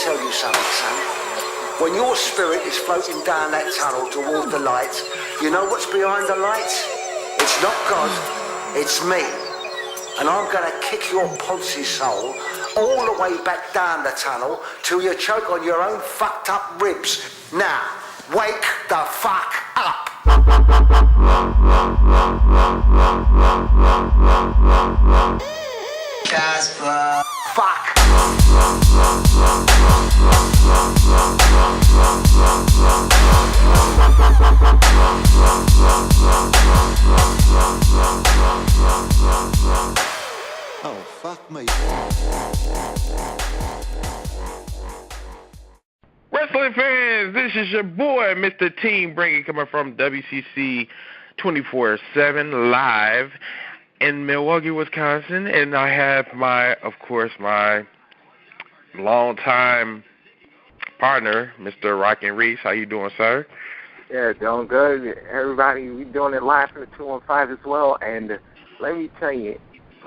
tell you something, son. When your spirit is floating down that tunnel toward the light, you know what's behind the light? It's not God, it's me. And I'm gonna kick your Ponzi soul all the way back down the tunnel till you choke on your own fucked up ribs. Now, wake the fuck up. Casper. Fuck. Oh, fuck me. Wrestling fans, this is your boy, Mr. Team Bringy, coming from WCC 24/7 live in Milwaukee, Wisconsin, and I have my longtime partner, Mr. Rockin' Reese. How you doing, sir? Yeah, doing good. Everybody, we doing it live from the 215 as well, and let me tell you,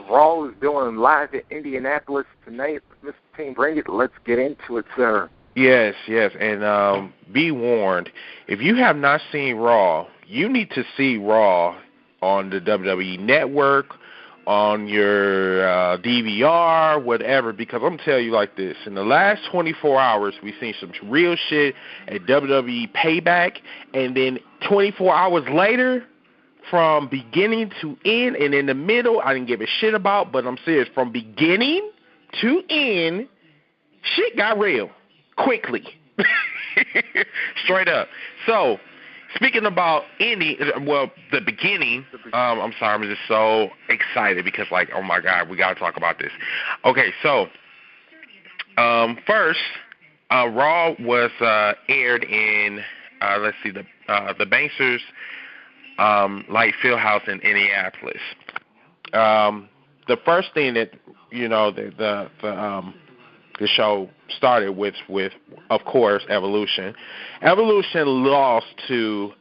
Raw is doing live in Indianapolis tonight. Mr. Team, bring it. Let's get into it, sir. Yes, and be warned, if you have not seen Raw, you need to see Raw on the WWE Network, on your DVR, whatever, because I'm telling you like this, in the last 24 hours, we've seen some real shit at WWE Payback, and then 24 hours later, from beginning to end, and in the middle, I didn't give a shit about, but I'm serious, from beginning to end, shit got real, quickly, straight up. So, speaking about the beginning, I'm sorry, I'm just so excited because, like, oh my God, we got to talk about this. Okay, so, first, Raw was aired in, the Banksters Light Fieldhouse in Indianapolis. The first thing that, the show started with, of course, Evolution. Evolution lost to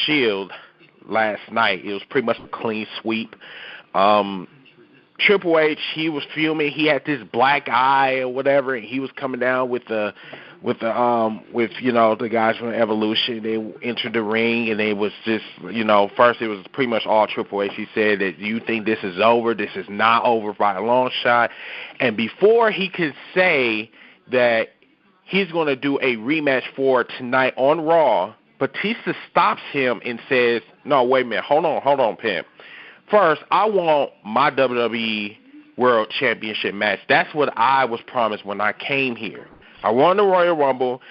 Shield last night. It was pretty much a clean sweep. Triple H, he was filming. He had this black eye or whatever, and he was coming down with the guys from Evolution. They entered the ring, and they was just, first it was pretty much all Triple H. He said that you think this is over. This is not over by a long shot. And before he could say that he's going to do a rematch for tonight on Raw, Batista stops him and says, no, wait a minute. Hold on, Pimp. First, I want my WWE World Championship match. That's what I was promised when I came here. I won the Royal Rumble.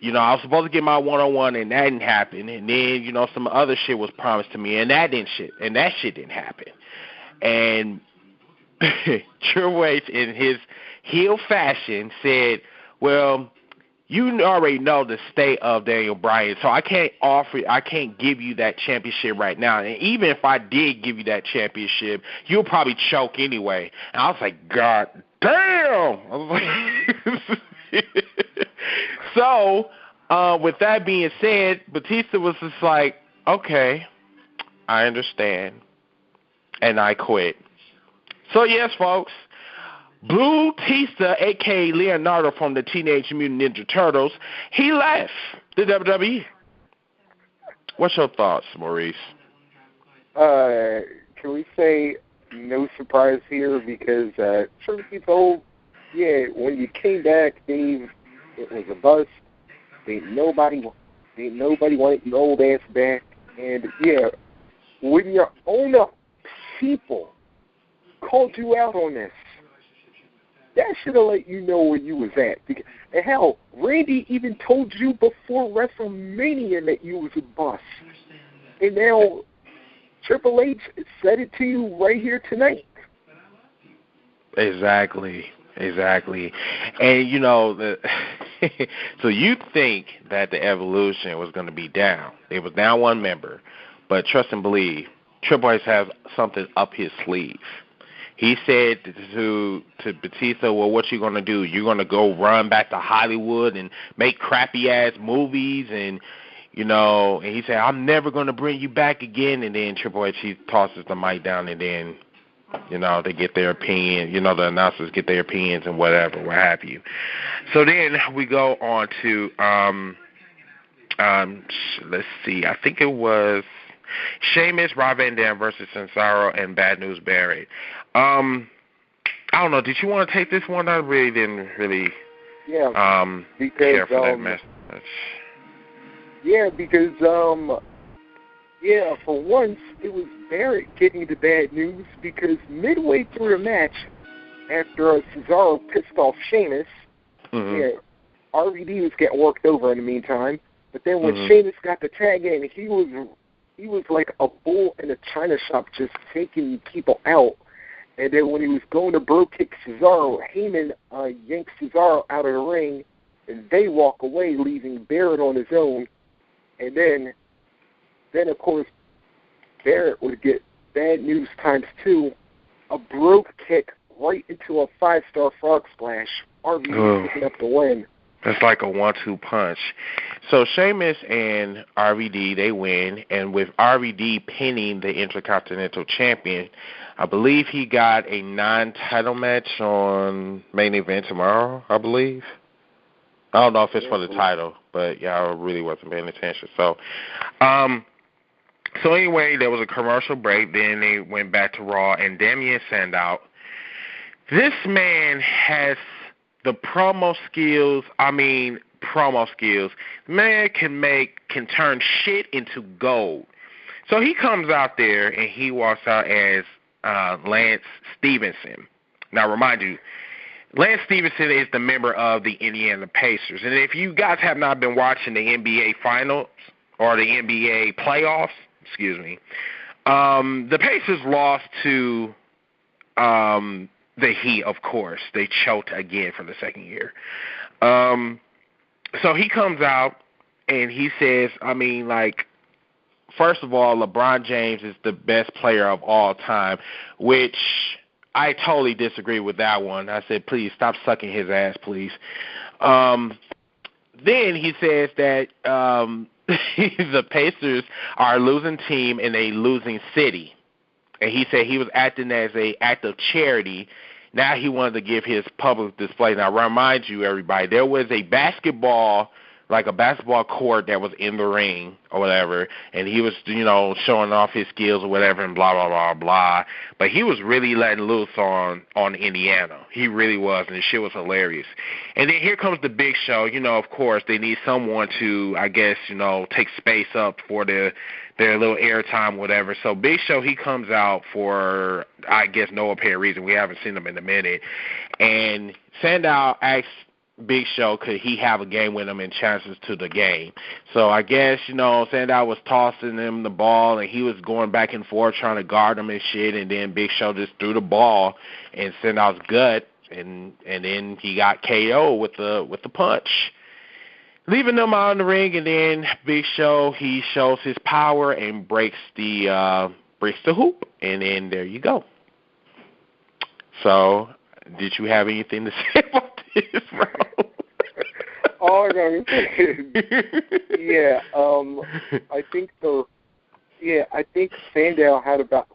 I was supposed to get my one-on-one, and that didn't happen. And then, some other shit was promised to me, and that shit didn't happen. And Triple H, in his heel fashion, said, well, you already know the state of Daniel Bryan, so I can't give you that championship right now. And even if I did give you that championship, you'll probably choke anyway. And I was like, God damn! I was like... So, with that being said, Batista was just like, okay, I understand, and I quit. So, yes, folks, Blue Tista, a.k.a. Leonardo from the Teenage Mutant Ninja Turtles, he left the WWE. What's your thoughts, Maurice? Can we say no surprise here? Because, truth be told, yeah, when you came back, Dave, it was a bust. Nobody wanted your old ass back. And, yeah, when your own people called you out on this, that should have let you know where you was at. And hell, Randy even told you before WrestleMania that you was a bust. And now Triple H said it to you right here tonight. Exactly. And, so you think that the Evolution was going to be down. It was down one member. But trust and believe, Triple H has something up his sleeve. He said to Batista, well, what you going to do? You're going to go run back to Hollywood and make crappy-ass movies and, and he said, I'm never going to bring you back again. And then Triple H, he tosses the mic down and then They get their opinion. The announcers get their opinions and whatever, what have you. So then we go on to let's see. I think it was Sheamus, Rob Van Dam versus Cesaro and Bad News Barrett. I don't know. Did you want to take this one? I really didn't care for that match. Yeah, because for once it was Barrett getting the bad news, because midway through the match, after Cesaro pissed off Sheamus, RVD was getting worked over in the meantime. But then when Sheamus got the tag in, he was like a bull in a china shop, just taking people out. And then when he was going to bro kick Cesaro, Heyman yanks Cesaro out of the ring, and they walk away, leaving Barrett on his own. And then of course, Barrett would get bad news times 2, a broke kick right into a 5-star frog splash. RVD picking up the win. That's like a 1-2 punch. So Sheamus and RVD, they win, and with RVD pinning the Intercontinental Champion, I believe he got a non-title match on Main Event tomorrow, I believe. I don't know if it's for the title, but yeah, I really wasn't paying attention. So anyway, there was a commercial break. Then they went back to Raw, and Damien Sandow. This man has the promo skills. Man can turn shit into gold. So he comes out there and he walks out as Lance Stevenson. Now, remind you, Lance Stevenson is the member of the Indiana Pacers. And if you guys have not been watching the NBA Finals or the NBA playoffs, the Pacers lost to the Heat, of course. They choked again for the second year. So he comes out and he says, first of all, LeBron James is the best player of all time, which I totally disagree with that one. I said, please stop sucking his ass, please. Then he says that the Pacers are a losing team in a losing city. And he said he was acting as an act of charity. Now he wanted to give his public display. Now, remind you, everybody, there was a basketball court that was in the ring or whatever, and he was, showing off his skills or whatever and blah, blah, blah, blah. But he was really letting loose on Indiana. He really was, and the shit was hilarious. And then here comes the Big Show. Of course, they need someone to, I guess, take space up for their little airtime, whatever. So Big Show, he comes out for, I guess, no apparent reason. We haven't seen him in a minute. And Sandow asks Big Show, could he have a game with him and chances to the game? So I guess, Sandow was tossing him the ball, and he was going back and forth trying to guard him and shit, and then Big Show just threw the ball in Sandow's gut, and then he got KO with the punch, leaving them out in the ring. And then Big Show, he shows his power and breaks the hoop, and then there you go. So, did you have anything to say about this, bro? All I gotta say is, I think Sandow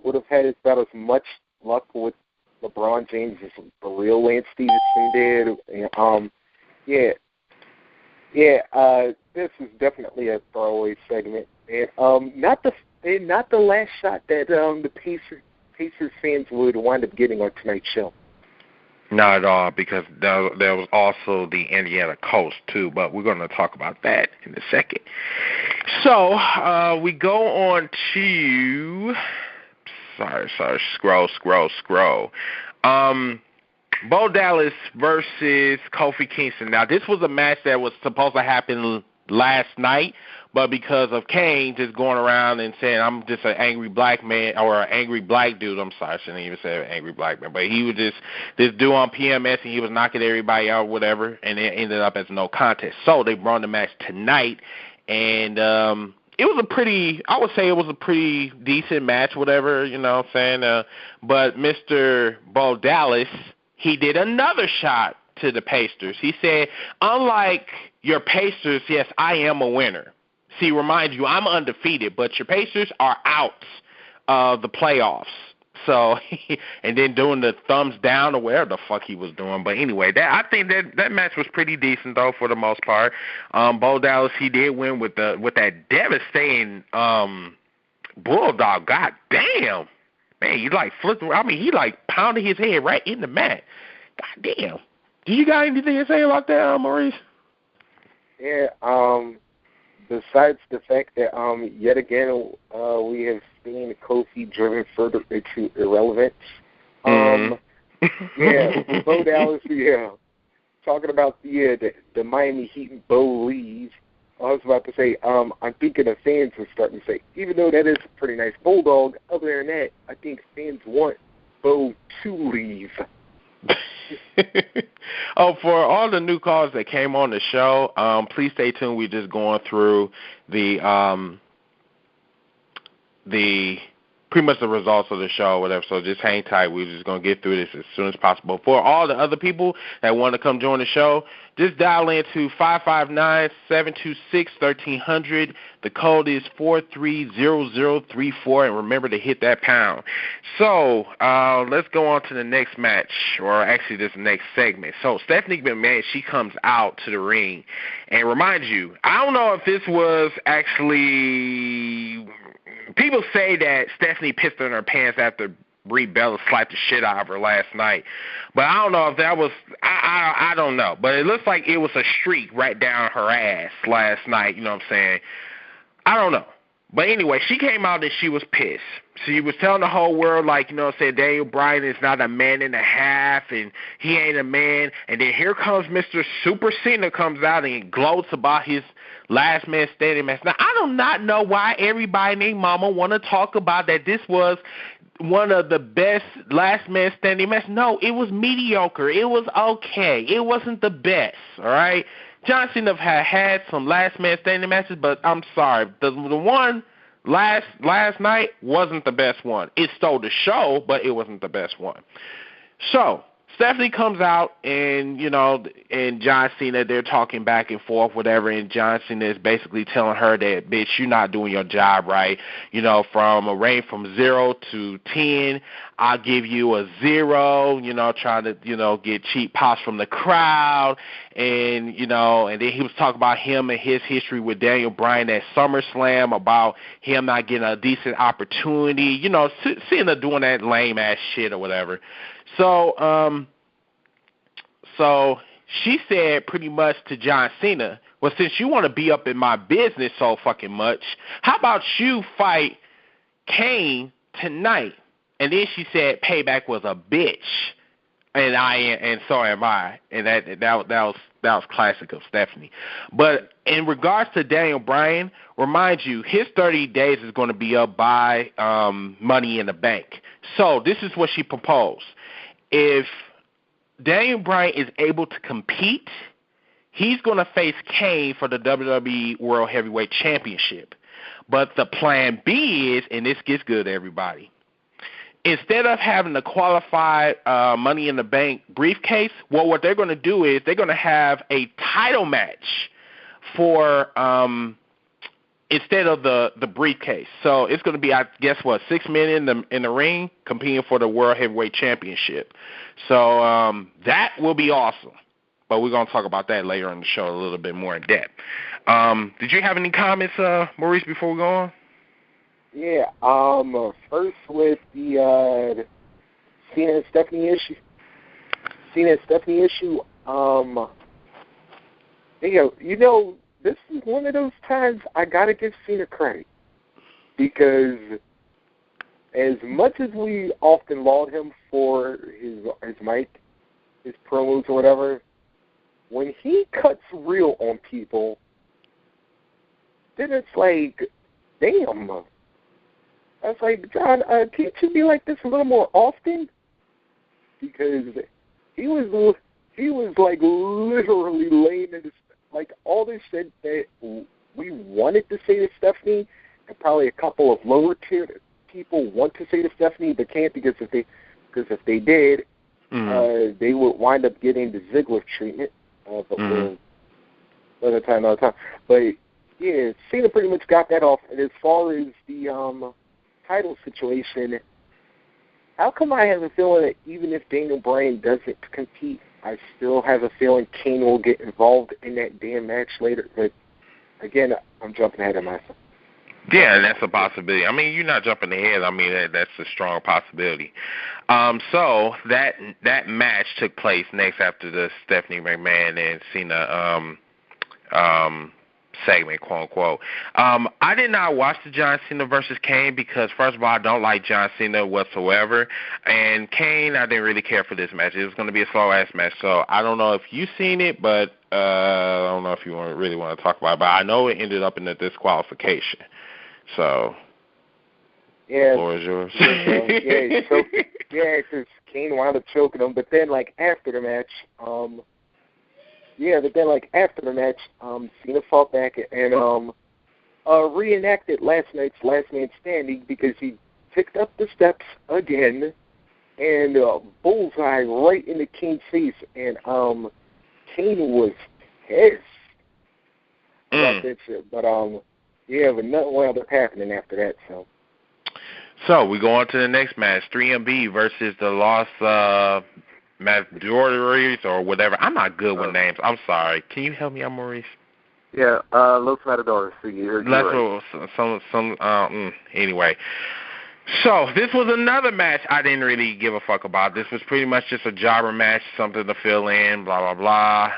would have had about as much luck with LeBron James as the real Lance Stevenson did. And, this is definitely a throwaway segment, and not the last shot that the Pacers fans would wind up getting on tonight's show. Not at all, because there was also the Indiana Coast, too, but we're going to talk about that in a second. So, we go on to... Scroll. Bo Dallas versus Kofi Kingston. Now, this was a match that was supposed to happen last night, but because of Kane just going around and saying, I'm just an angry black man, or an angry black dude, I'm sorry, I shouldn't even say an angry black man, but he was just this dude on PMS, and he was knocking everybody out or whatever, and it ended up as no contest. So they brought the match tonight, and it was a pretty decent match, whatever, you know what I'm saying? But Mr. Bo Dallas, he did another shot to the Pacers. He said, unlike your Pacers, yes, I am a winner. See, remind you, I'm undefeated, but your Pacers are out of the playoffs. So, and then doing the thumbs down or whatever the fuck he was doing. But anyway, I think that match was pretty decent though for the most part. Bo Dallas, he did win with that devastating bulldog. God damn, man, he like flipped. I mean, he like pounded his head right in the mat. God damn. Do you got anything to say about that, Maurice? Yeah. Besides the fact that yet again we have seen Kofi driven further into irrelevance. Yeah, Bo Dallas. Yeah, talking about the Miami Heat and Bo leave. I was about to say, I'm thinking the fans are starting to say, even though that is a pretty nice bulldog, other than that, I think fans want Bo to leave. Oh, for all the new callers that came on the show, please stay tuned. We're just going through the pretty much the results of the show or whatever, so just hang tight. We're just going to get through this as soon as possible. For all the other people that want to come join the show, just dial in to 559-726-1300. The code is 430034, and remember to hit that pound. So let's go on to the next match, or actually this next segment. So Stephanie McMahon, she comes out to the ring, and remind you, I don't know if this was actually... People say that Stephanie pissed in her pants after Brie Bella slapped the shit out of her last night. But I don't know if that was, I don't know. But it looks like it was a streak right down her ass last night, you know what I'm saying? I don't know. But anyway, she came out and she was pissed. She was telling the whole world, like, you know, saying Daniel Bryan is not a man and a half, and he ain't a man. And then here comes Mr. Super Cena comes out and he gloats about his last man standing match. Now, I do not know why everybody named Mama want to talk about that this was one of the best last man standing matches. No, it was mediocre. It was okay. It wasn't the best, all right? John Cena had some last man standing matches, but I'm sorry. The one last night wasn't the best one. It stole the show, but it wasn't the best one. So Stephanie comes out, and, you know, and John Cena, they're talking back and forth, whatever, and John Cena is basically telling her that, bitch, you're not doing your job right. You know, from a range from 0 to 10, I'll give you a 0, you know, trying to, you know, get cheap pops from the crowd. And, you know, and then he was talking about him and his history with Daniel Bryan at SummerSlam, about him not getting a decent opportunity, you know, Cena doing that lame-ass shit or whatever. So she said pretty much to John Cena, well, since you want to be up in my business so fucking much, how about you fight Kane tonight? And then she said payback was a bitch, and so am I. And that was classic of Stephanie. But in regards to Daniel Bryan, remind you, his 30 days is going to be up by Money in the Bank. So this is what she proposed. If Daniel Bryan is able to compete, he's going to face Kane for the WWE World Heavyweight Championship. But the plan B is, and this gets good, everybody, instead of having the qualified Money in the Bank briefcase, well, what they're going to do is they're going to have a title match for instead of the briefcase. So it's going to be, I guess, 6 men in the ring competing for the World Heavyweight Championship. So that will be awesome. But we're going to talk about that later in the show a little bit more in depth. Did you have any comments, Maurice, before we go on? Yeah, first with the Cena and Stephanie issue. You know, this is one of those times I gotta give Cena credit, because as much as we often laud him for his mic, his promos or whatever, when he cuts real on people, then it's like, damn. I was like, John, can't you be like this a little more often? Because he was like literally laying in this, like all this shit that we wanted to say to Stephanie, and probably a couple of lower tier people want to say to Stephanie, but can't, because if they did, they would wind up getting the Ziggler treatment. But another time. But yeah, Cena pretty much got that off. And as far as the title situation, how come I have a feeling that even if Daniel Bryan doesn't compete, I still have a feeling Kane will get involved in that damn match later? But again, I'm jumping ahead of myself. Yeah, that's a possibility. I mean, you're not jumping ahead. I mean, that's a strong possibility. So that match took place next after the Stephanie McMahon and Cena segment, quote unquote. I did not watch the John Cena versus Kane because, first of all, I don't like John Cena whatsoever, and Kane, I didn't really care for this match. It was going to be a slow ass match, so I don't know if you've seen it, but I don't know if you really want to talk about it. But I know it ended up in a disqualification. So, yeah, the floor is yours. Because Kane wound up choking him. But then, after the match, Cena fought back and reenacted last night's Last Man Standing because he picked up the steps again and bullseye right into Kane's face. And Kane was pissed about that shit. But, but nothing wound up happening after that, So we go on to the next match, 3MB versus the Lost Matadores or whatever. I'm not good with names. I'm sorry. Can you help me out, Maurice? Yeah, Los Matadores. So anyway. So this was another match I didn't really give a fuck about. This was pretty much just a jobber match, something to fill in, blah, blah, blah.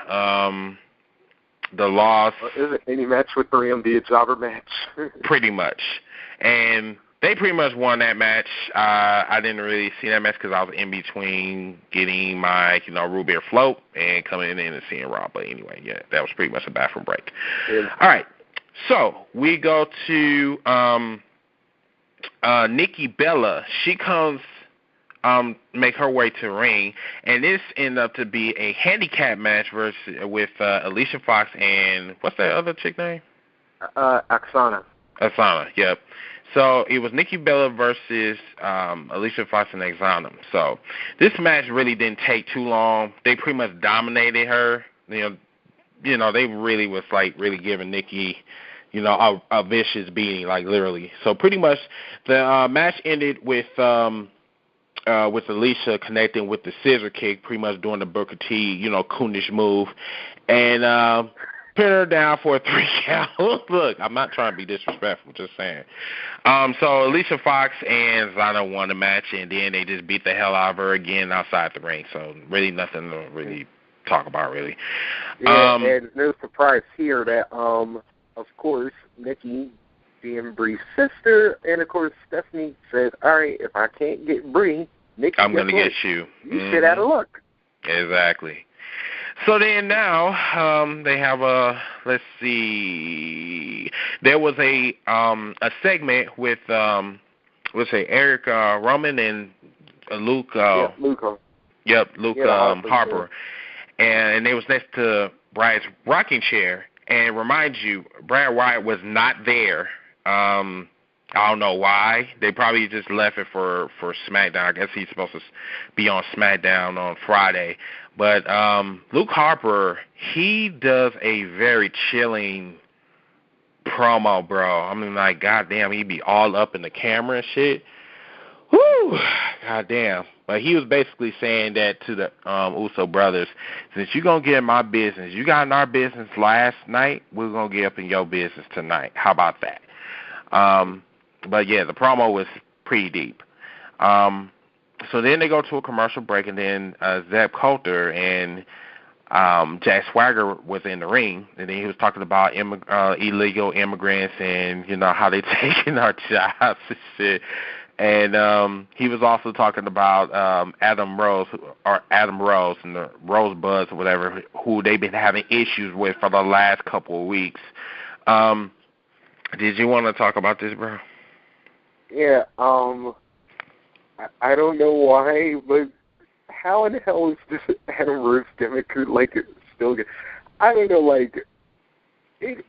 The loss. Isn't any match with 3MB a jobber match? Pretty much. And they pretty much won that match. I didn't really see that match because I was in between getting my, root beer float and coming in and seeing Raw. But anyway, yeah, that was pretty much a bathroom break. Yeah. All right. So we go to Nikki Bella. She comes make her way to ring, and this ended up to be a handicap match with Alicia Fox and what's that other chick name? Aksana. Yep. So it was Nikki Bella versus Alicia Fox and Aksana. So this match really didn't take too long. They pretty much dominated her. They really was really giving Nikki, a vicious beating, literally. So pretty much the match ended with Alicia connecting with the scissor kick, pretty much doing the Booker T, coonish move, and pin her down for a 3 count. Look, I'm not trying to be disrespectful, just saying. So Alicia Fox and Zana won the match, and then they just beat the hell out of her again outside the ring. So really nothing to really talk about, really. Yeah, and no surprise here that, of course, Nikki being Bree's sister, and of course Stephanie said, all right, if I can't get Bree, Nikki, I'm going to get you. You shit out of luck. Exactly. So then now they have let's see, there was a segment with, Eric Roman and Luke. Luke. Yep, Luke Harper. And it was next to Brad's rocking chair. And remind you, Brad Wyatt was not there. I don't know why. They probably just left it for SmackDown. I guess he's supposed to be on SmackDown on Friday. But Luke Harper, he does a very chilling promo, bro. I mean, goddamn, he be all up in the camera and shit. Woo! Goddamn. But he was basically saying that to the Uso brothers, since you're going to get in my business, you got in our business last night, we're going to get up in your business tonight. How about that? But, yeah, the promo was pretty deep. So then they go to a commercial break, and then Zeb Coulter and Jack Swagger was in the ring, and then he was talking about illegal immigrants and, how they taking our jobs and shit. And he was also talking about Adam Rose and the Rosebuds or whatever, who they've been having issues with for the last couple of weeks. Did you want to talk about this, bro? Yeah, I don't know why, but how in the hell is this Adam Rose gimmick still good? I don't know, it's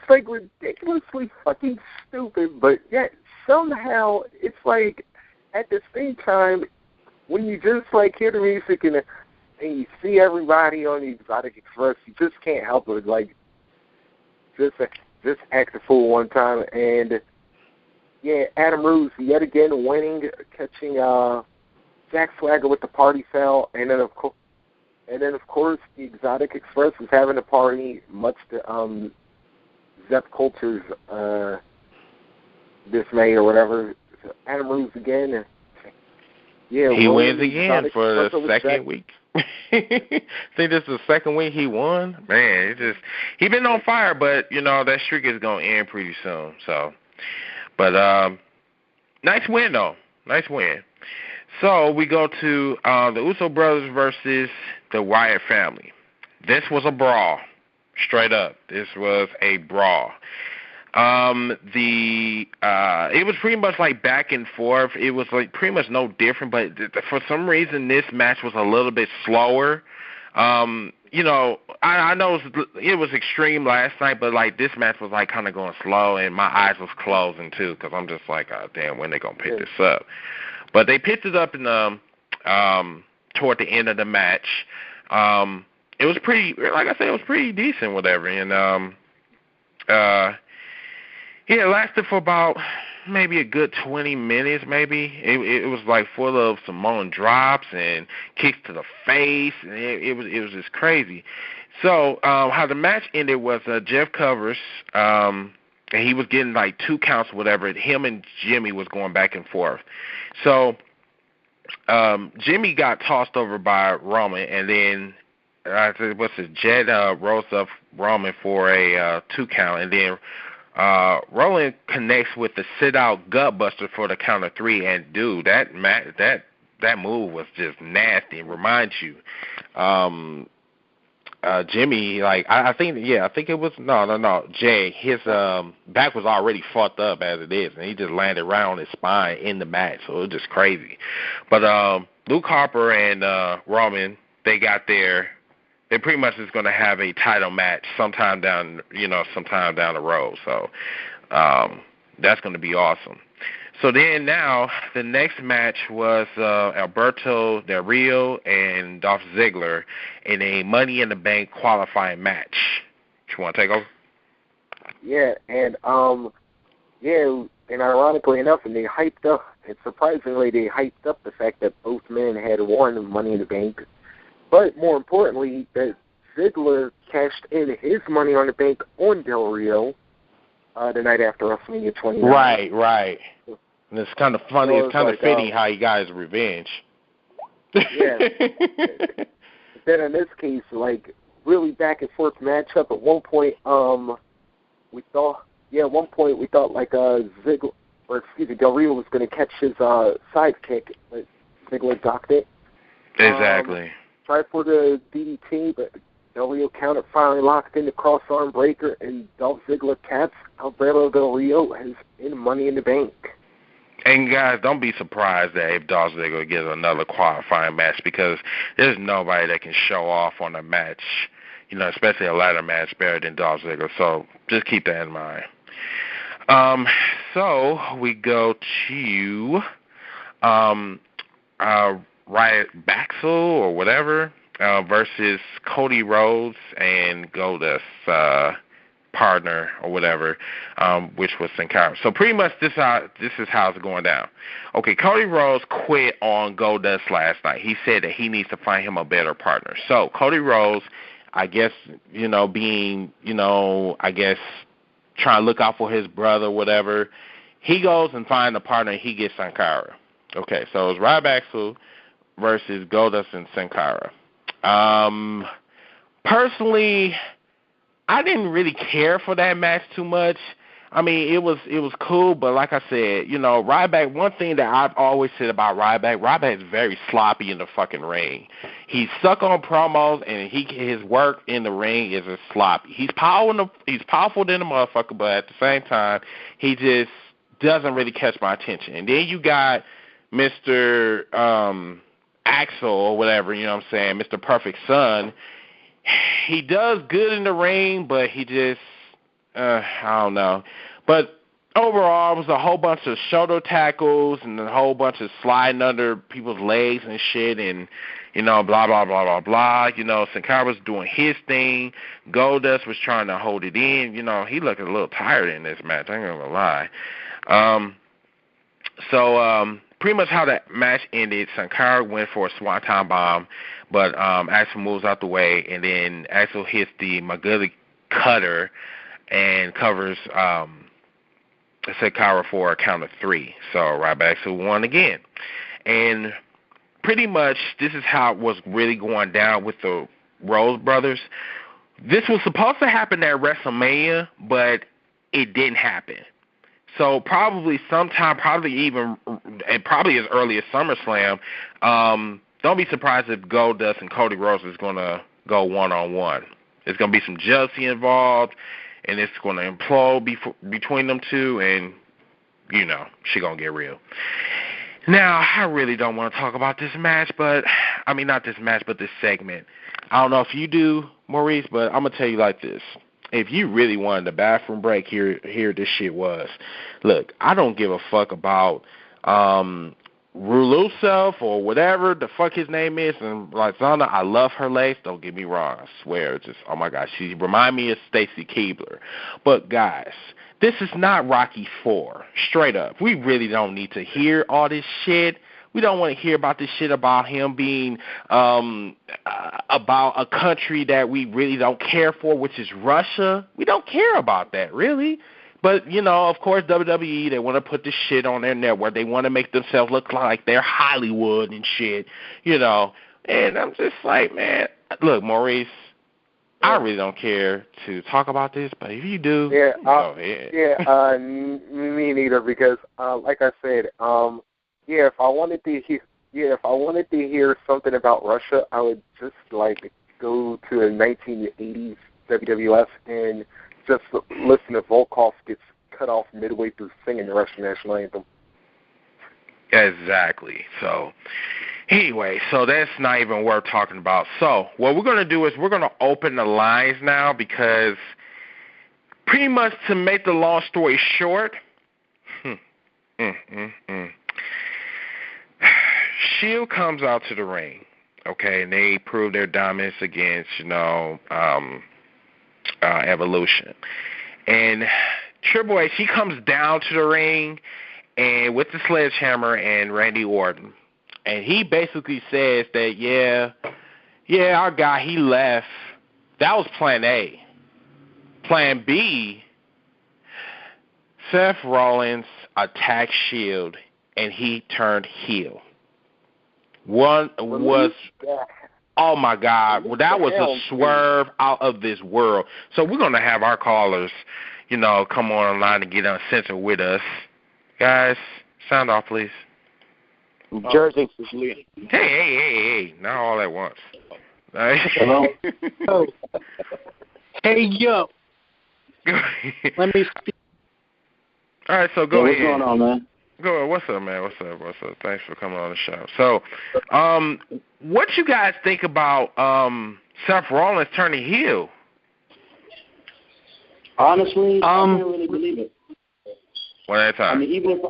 ridiculously fucking stupid, but yet somehow it's at the same time when you just hear the music and you see everybody on the Exotic Express, you just can't help it, just act a fool one time. And Yeah, Adam Ruse yet again winning, catching Jack Swagger with the party foul, and then of course the Exotic Express was having a party, much to Zep Coulter's dismay or whatever. So Adam Ruse again. Yeah, he wins again Exotic for the Express second week. I think this is the second week he won. Man, he been on fire, but that streak is gonna end pretty soon. So, but nice win though. Nice win. So we go to the Uso brothers versus the Wyatt family. This was a brawl, straight up. This was a brawl. It was pretty much like back and forth. It was like pretty much no different, but for some reason this match was a little bit slower. I know it was extreme last night, but like this match was like kind of going slow, and my eyes was closing too, because I'm just like, oh, damn, when they gonna pick this up? But they picked it up in toward the end of the match. It was pretty, like I said, it was pretty decent, whatever, and yeah, it lasted for about maybe a good 20 minutes, maybe. It was like full of Samoan drops and kicks to the face, and it was just crazy. So how the match ended was Jeff Covers, and he was getting like 2 counts, whatever. Him and Jimmy was going back and forth. So Jimmy got tossed over by Roman, and then Jed rose up Roman for a 2 count, and then Roland connects with the sit-out gutbuster for the count of 3, and dude, that move was just nasty. It reminds you, Jimmy, like I think it was no, Jay. His back was already fucked up as it is, and he just landed right on his spine in the match, so it was just crazy. But Luke Harper and Roman, they got there. They pretty much is going to have a title match sometime down the road. So that's going to be awesome. So then now the next match was Alberto Del Rio and Dolph Ziggler in a Money in the Bank qualifying match. You want to take over? Yeah, and ironically enough, and they hyped up, and surprisingly, they hyped up the fact that both men had won Money in the Bank. But more importantly, that Ziggler cashed in his Money on the Bank on Del Rio the night after WrestleMania 29. Right. And it's kind of funny. So it's kind of fitting how he got his revenge. Yeah. Then in this case, like really back and forth matchup. At one point, we thought like Del Rio was going to catch his sidekick, but Ziggler blocked it. Exactly. Tried for the DDT, but Del Rio counter finally locked in the cross-arm breaker, and Dolph Ziggler caps Alberto Del Rio has in Money in the Bank. And guys, don't be surprised that if Dolph Ziggler gets another qualifying match, because there's nobody that can show off on a match, especially a ladder match, better than Dolph Ziggler. So just keep that in mind. So we go to Riot Baxel or whatever versus Cody Rhodes and Goldust's partner or whatever, which was Sin Cara. So pretty much this is how it's going down. Okay, Cody Rhodes quit on Goldust last night. He said that he needs to find him a better partner. So Cody Rhodes, I guess, being, I guess trying to look out for his brother, whatever, he goes and finds a partner and he gets Sin Cara. Okay, so it's Riot Baxel versus Goldust and Sin Cara. Personally, I didn't really care for that match too much. I mean, it was cool, but like I said, Ryback, one thing that I've always said about Ryback is very sloppy in the fucking ring. He's stuck on promos, and his work in the ring is just sloppy. He's powerful than a motherfucker, but at the same time, he just doesn't really catch my attention. And then you got Mr. Axel or whatever, Mr. Perfect Son. He does good in the ring, but he just, I don't know. But overall, it was a whole bunch of shoulder tackles and a whole bunch of sliding under people's legs and shit and, blah, blah, blah, blah, blah. Sin Cara was doing his thing. Goldust was trying to hold it in. He looked a little tired in this match. I ain't gonna lie. So pretty much how that match ended, Sankara went for a swanton bomb, but Axel moves out the way, and then Axel hits the McGilly cutter and covers Sankara for a count of 3. So Ryback won again. And pretty much this is how it was really going down with the Rose brothers. This was supposed to happen at WrestleMania, but it didn't happen. So probably sometime, probably as early as SummerSlam, don't be surprised if Goldust and Cody Rhodes is going to go one-on-one. There's going to be some jealousy involved, and it's going to implode between them two, and, you know, shit going to get real. Now, I really don't want to talk about this match, but this segment. I don't know if you do, Maurice, but I'm going to tell you like this. If you really wanted a bathroom break, here this shit was. Look, I don't give a fuck about Rusev or whatever the fuck his name is, and Lizana, I love her lace, don't get me wrong, I swear, it's just, oh my gosh, she remind me of Stacy Keibler. But guys, this is not Rocky 4, straight up. We really don't need to hear all this shit. We don't want to hear about this shit about him being about a country that we really don't care for, which is Russia. We don't care about that, really. But, you know, of course, WWE, they want to put this shit on their network. They want to make themselves look like they're Hollywood and shit, you know. And I'm just like, man, look, Maurice, I really don't care to talk about this, but if you do, go ahead. Me neither, because, like I said, if I wanted to hear something about Russia, I would just like go to the 1980s WWF and just listen to Volkov gets cut off midway through singing the Russian national anthem. Exactly. So, anyway, so that's not even worth talking about. So, what we're going to do is we're going to open the lines now, because pretty much to make the long story short, Shield comes out to the ring, okay, and they prove their dominance against, Evolution. And Triple H, he comes down to the ring and with the sledgehammer and Randy Orton. And he basically says that, our guy, he left. That was plan A. Plan B, Seth Rollins attacked Shield and he turned heel. One was, oh my God, that was a swerve out of this world. So we're going to have our callers, come online and get uncensored with us. Guys, sound off, please. Jersey. Hey, not all at once. All right. Hello? Oh. Hey, yo. Let me speak. All right, so go ahead. What's going on, man? Go ahead. What's up, man? What's up? Thanks for coming on the show. So, what you guys think about Seth Rollins turning heel? Honestly, I can't really believe it. One at a time. I mean, even if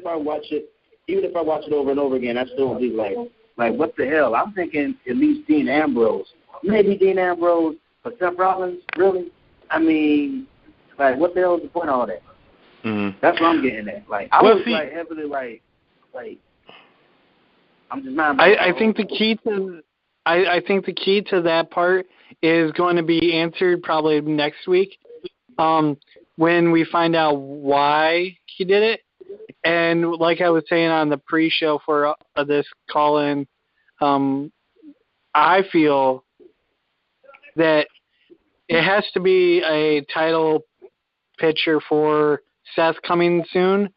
I watch it over and over again, I still be like, what the hell? I'm thinking at least Dean Ambrose. Maybe Dean Ambrose, but Seth Rollins, really? I mean, what the hell is the point of all that? Mm-hmm. That's what I'm getting at. Heavily I'm just not. I think the key to that part is going to be answered probably next week, when we find out why he did it. And like I was saying on the pre-show for this call-in, I feel that it has to be a title picture for Seth coming soon,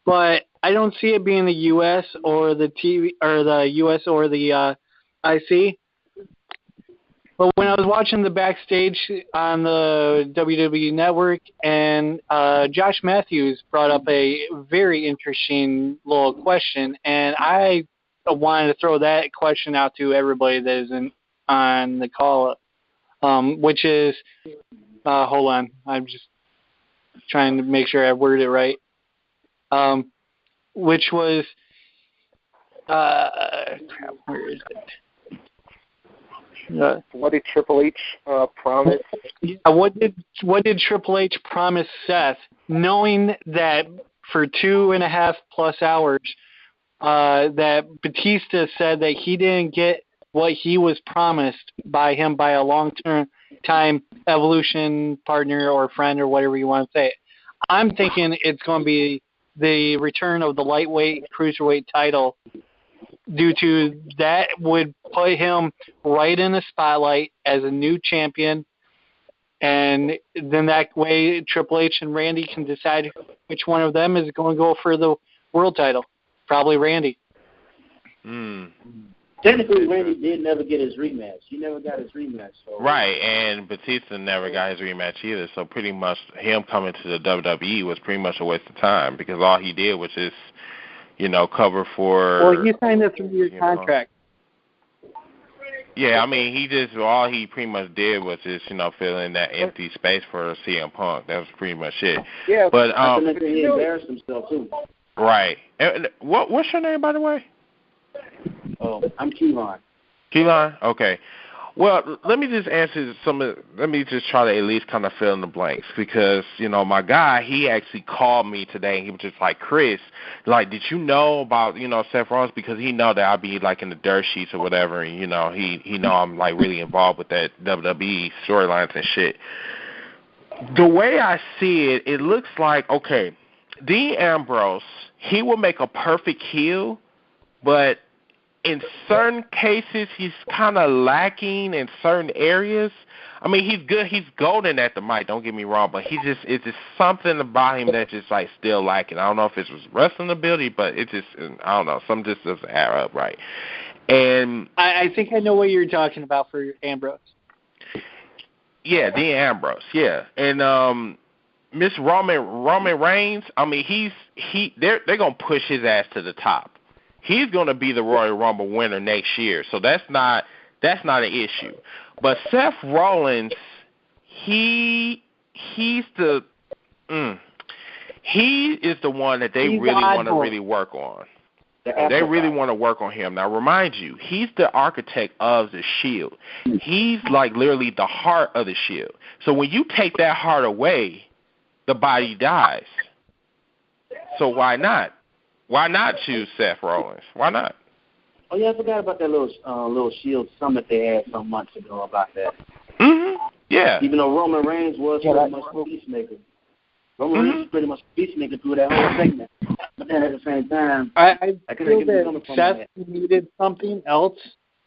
but I don't see it being the U.S. or the TV or the U.S. or the IC. But when I was watching the backstage on the WWE Network, and Josh Matthews brought up a very interesting little question, and I wanted to throw that question out to everybody that is on the call, which is, hold on, I'm just trying to make sure I worded it right, which was, where is it? What did Triple H promise? What did Triple H promise Seth, knowing that for 2.5+ hours that Batista said that he didn't get what he was promised by a long-term time evolution partner or friend or whatever you want to say. I'm thinking it's going to be the return of the lightweight cruiserweight title, due to that would put him right in the spotlight as a new champion, and then that way Triple H and Randy can decide which one of them is going to go for the world title. Probably Randy. Technically, Randy did never get his rematch. He never got his rematch. So. Right, and Batista never got his rematch either. So pretty much him coming to the WWE was pretty much a waste of time, because all he did was just, cover for. Well, he signed a 3-year contract. Yeah, I mean, all he pretty much did was just, fill in that empty space for CM Punk. That was pretty much it. Yeah, but he embarrassed himself too. Right. What's your name, by the way? Oh, I'm Keelan. Keelan? Okay. Well, let me just answer let me just try to at least kind of fill in the blanks, because, my guy, he actually called me today, and he was just like, Chris, did you know about, Seth Rollins? Because he know that I'll be, in the dirt sheets or whatever, and, he know I'm, really involved with that WWE storylines and shit. The way I see it, it looks like, okay, Dean Ambrose, he will make a perfect heel, but in certain cases, he's kind of lacking in certain areas. I mean, he's good. He's golden at the mic, don't get me wrong, but it's just something about him that's just, still lacking. I don't know if it's his wrestling ability, but it just, I don't know, something just doesn't add up right. And I think I know what you're talking about for Ambrose. Yeah, Dean Ambrose, yeah. And Miss Roman Reigns, I mean, they're going to push his ass to the top. He's going to be the Royal Rumble winner next year, so that's not an issue. But Seth Rollins, he is the one that they really want to really work on. They really want to work on him. Now, remind you, he's the architect of the Shield. He's literally the heart of the Shield. So when you take that heart away, the body dies. So why not? Why not choose Seth Rollins? Why not? Oh yeah, I forgot about that little Shield summit they had some months ago about that. Yeah. Even though Roman Reigns was pretty much a peacemaker. Roman Reigns was pretty much a peacemaker through that whole segment. But then at the same time, I feel that Seth needed something else,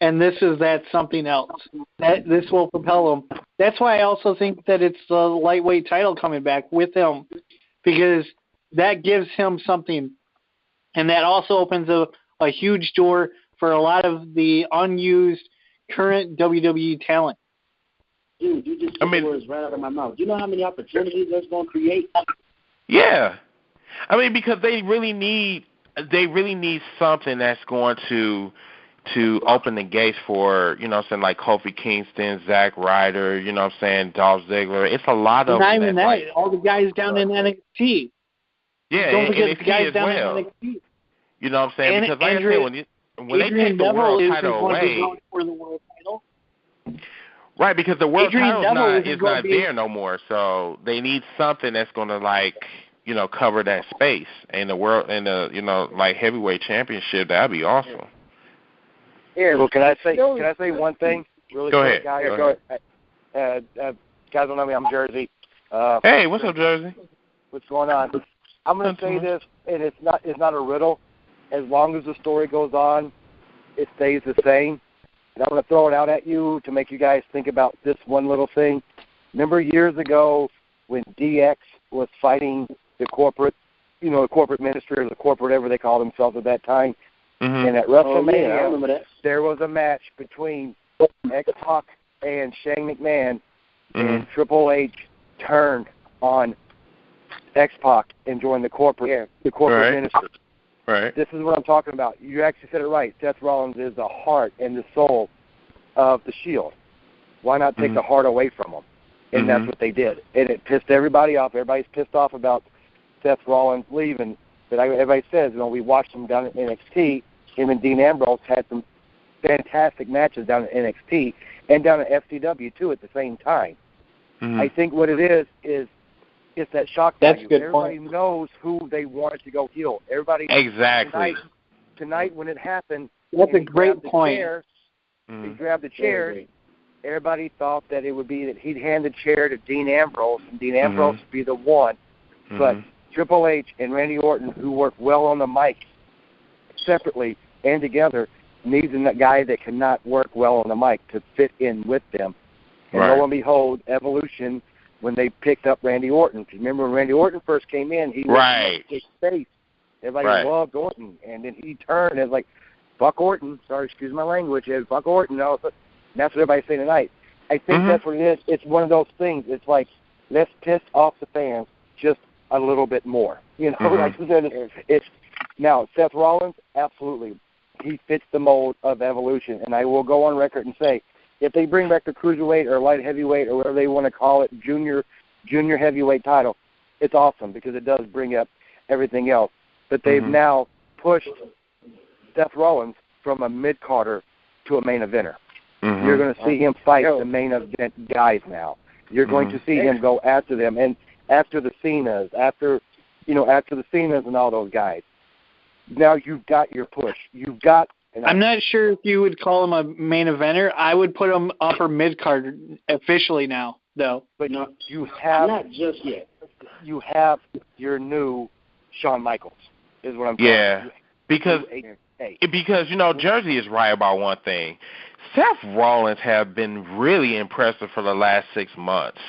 and this is that something else. That this will propel him. That's why I also think that it's the lightweight title coming back with him, because that gives him something. And that also opens a huge door for a lot of the unused current WWE talent. Dude, you just took the words right out of my mouth. Do you know how many opportunities that's going to create? Yeah. I mean, because they really need something that's going to open the gates for, like Kofi Kingston, Zack Ryder, Dolph Ziggler. It's a lot of not even that. All the guys down in NXT. Yeah, don't forget NXT the guys as down well. in NXT. You know what I'm saying? Because like I said, when they take the world title away, for the world title. Right, because the world title is not there no more. So they need something that's going to cover that space. And the world and the heavyweight championship, that'd be awesome. Yeah. Well, can I say one thing really quick, guys? Go ahead. Guys don't know me. I'm Jersey. Hey, what's up, Jersey? What's going on? I'm going to say this, and it's not a riddle. As long as the story goes on, it stays the same. And I'm going to throw it out at you to make you guys think about this one little thing. Remember years ago when DX was fighting the corporate, the corporate ministry or the corporate whatever they called themselves at that time? Mm-hmm. And at WrestleMania, I remember that. there was a match between X-Pac and Shane McMahon, and Triple H turned on X-Pac and joined the corporate ministry. Right. This is what I'm talking about. You actually said it right. Seth Rollins is the heart and the soul of the Shield. Why not take the heart away from them? And that's what they did. And it pissed everybody off. Everybody's pissed off about Seth Rollins leaving. But everybody says, we watched him down at NXT. Him and Dean Ambrose had some fantastic matches down at NXT and down at FCW, too, at the same time. I think what it is It's that shock That's value. a good Everybody point. knows who they wanted to go heel. Everybody Exactly. tonight when it happened, That's and a he great grabbed the point. chair, Mhm. he grabbed the chair. Everybody thought that it would be that he'd hand the chair to Dean Ambrose, and Dean Ambrose would be the one. But Triple H and Randy Orton, who work well on the mic separately and together, needs a guy that cannot work well on the mic to fit in with them. And Right. lo and behold, Evolution, when they picked up Randy Orton, 'cause remember when Randy Orton first came in, he was his face. Everybody loved Orton, and then he turned and was like, "Fuck Orton." Sorry, excuse my language. It's "fuck Orton." No, and that's what everybody's saying tonight. I think that's what it is. It's one of those things. It's like, let's piss off the fans just a little bit more. You know, like I said, it's now Seth Rollins, absolutely, he fits the mold of Evolution, and I will go on record and say, if they bring back the cruiserweight or light heavyweight or whatever they want to call it, junior heavyweight title, it's awesome because it does bring up everything else. But they've now pushed Seth Rollins from a mid-carder to a main eventer. You're going to see him fight the main event guys now. You're going to see him go after them, and after the Cenas, after the Cenas and all those guys. Now you've got your push. You've got. I'm not sure if you would call him a main eventer. I would put him upper mid card officially now, though. But you have not just yet. You have your new Shawn Michaels, is what I'm saying. Yeah, because Jersey is right about one thing. Seth Rollins have been really impressive for the last 6 months.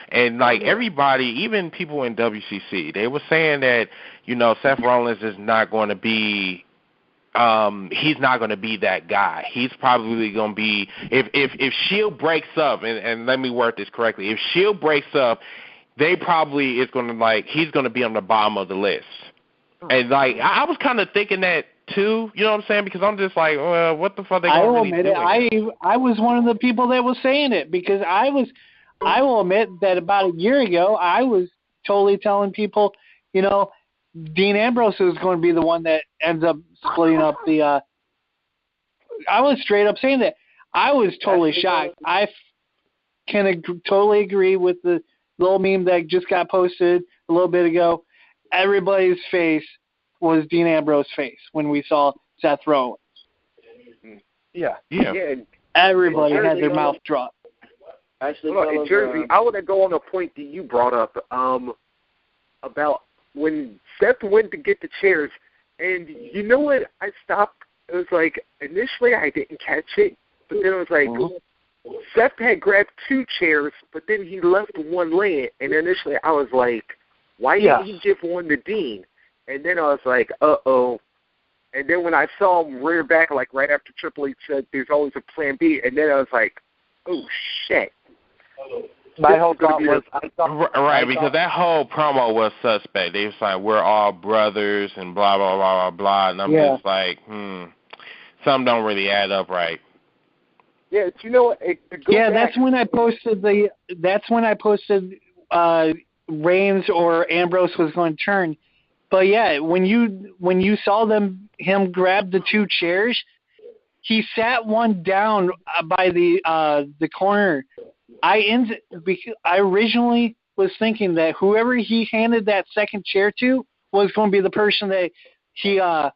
And, like, everybody, even people in WCC, they were saying that, Seth Rollins is not going to be he's not going to be that guy. He's probably going to be, if Shield breaks up, and let me word this correctly, if Shield breaks up, he's going to be on the bottom of the list. And, like, I was kind of thinking that, too, you know what I'm saying? Because I'm just like, well, what the fuck are they going to really do? I was one of the people that was saying it because I will admit that about a year ago, I was totally telling people, Dean Ambrose is going to be the one that ends up splitting up the I was straight up saying that. I was totally shocked. I can totally agree with the little meme that just got posted a little bit ago. Everybody's face was Dean Ambrose's face when we saw Seth Rollins. Yeah. Everybody had their mouth dropped. Actually, in Jersey, I want to go on a point that you brought up about when Seth went to get the chairs, and you know what? I stopped. It was like, initially I didn't catch it, but then it was like, Seth had grabbed 2 chairs, but then he left one laying, and initially I was like, why didn't he give one to Dean? And then I was like, uh-oh. And then when I saw him rear back, like right after Triple H said there's always a plan B, and then I was like, oh, shit. My whole thought was, because that whole promo was suspect. They was like, we're all brothers and blah, blah, blah, blah, blah. And I'm just like, something don't really add up right. Yeah, you know what? That's when I posted Reigns or Ambrose was going to turn. But yeah, when you saw him grab the 2 chairs, he sat one down by the corner. I originally was thinking that whoever he handed that second chair to was going to be the person that he was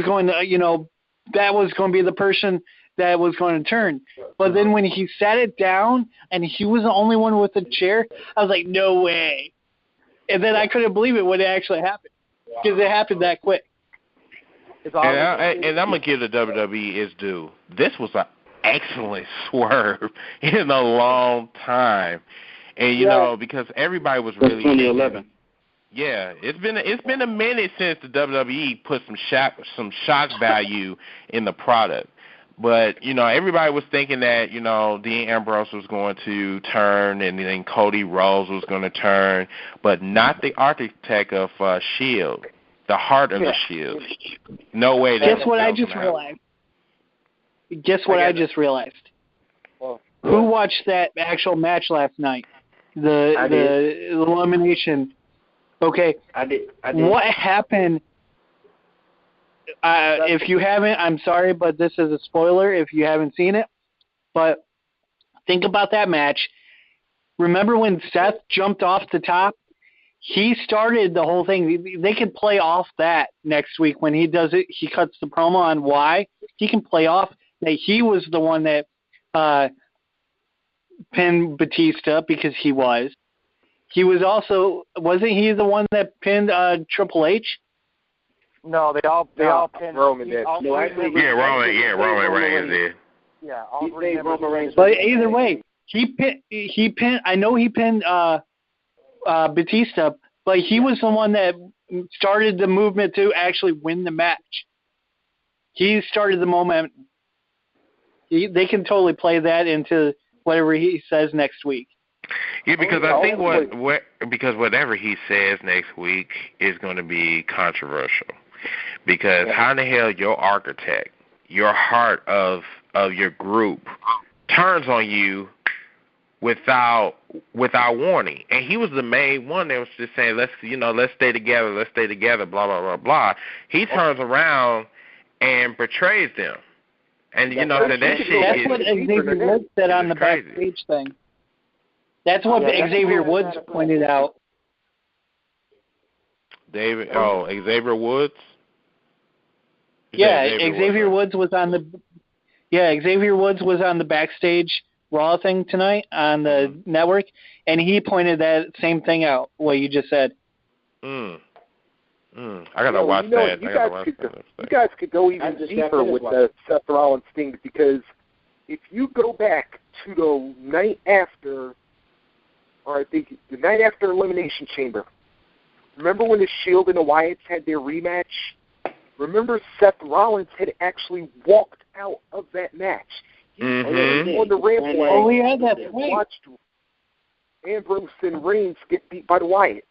going to, that was going to be the person that was going to turn. But then when he sat it down and he was the only one with the chair, I was like, no way. And then I couldn't believe it when it actually happened because it happened that quick. And I'm going to give the WWE its due. This was an excellent swerve in a long time. And, because everybody was really... 2011. Yeah, it's been a minute since the WWE put some shock value in the product. But, everybody was thinking that, Dean Ambrose was going to turn and then Cody Rhodes was going to turn, but not the architect of S.H.I.E.L.D., the heart of the S.H.I.E.L.D. No way. Guess what I just realized? I just realized? Who watched that actual match last night? The elimination. Okay. I did. What happened? If you haven't, I'm sorry, but this is a spoiler if you haven't seen it. But think about that match. remember when Seth jumped off the top? He started the whole thing. They could play off that next week when he does it. He cuts the promo on why. He can play off that he was the one that pinned Batista because he was. He was also, wasn't he the one that pinned Triple H? No, they all pinned Roman did. all No, three I of them- think- Roman Reigns did. Yeah, all He three saved members. Roman Reigns. But either way, he pinned. I know he pinned Batista, but he was the one that started the movement to actually win the match. He started the moment. They can totally play that into whatever he says next week. Yeah, because I think because whatever he says next week is going to be controversial. Because how in the hell your architect, your heart of your group, turns on you without warning, and he was the main one that was just saying let's stay together, blah blah blah blah. He turns around and betrays them, and that shit That's is what Xavier Woods said on the crazy. backstage thing. That's what Xavier Woods pointed out. Xavier Woods. Yeah, Xavier Woods was on the. Yeah, Xavier Woods was on the backstage Raw thing tonight on the network, and he pointed that same thing out. What you just said. I gotta watch that. You guys could go even deeper with the Seth Rollins thing, because if you go back to the night after, or I think the night after Elimination Chamber, remember when the Shield and the Wyatts had their rematch? Remember Seth Rollins had actually walked out of that match. He was on the rampage. Oh, yeah, that's right. Watched Ambrose and Reigns get beat by the Wyatts.